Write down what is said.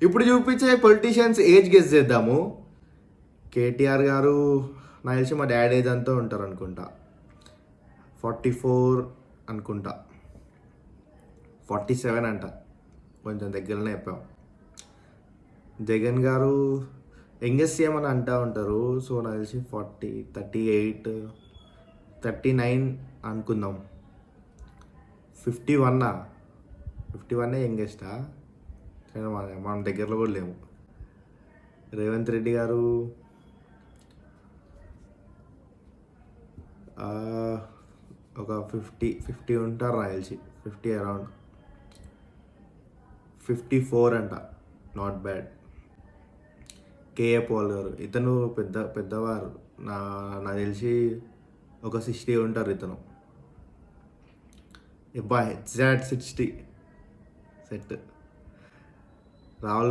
ఇప్పుడు చూపించే politicians age guess చేద్దాము. కేటీఆర్ గారు నాకు తెలిసి మా డాడీ ఏజ్ అంతా ఉంటారు అనుకుంటా, 44 అనుకుంటా, 47 అంట, కొంచెం దగ్గరనే చెప్పాం. జగన్ గారు యంగెస్ట్ సీఎం అని అంటూ ఉంటారు, సో నాకు తెలిసి 38, 39 అనుకుందాం. 51 యంగెస్టా? మనం దగ్గరలో కూడా లేము. రేవంత్ రెడ్డి గారు ఒక 50 ఉంటారు నాకు తెలిసి, 50 అరౌండ్ 54 అంట, నాట్ బ్యాడ్. కేఏ పాల్ గారు, ఇతను పెద్దవారు, నాకు తెలిసి ఒక 60 ఉంటారు ఇతను. Exact 60 set. రాహుల్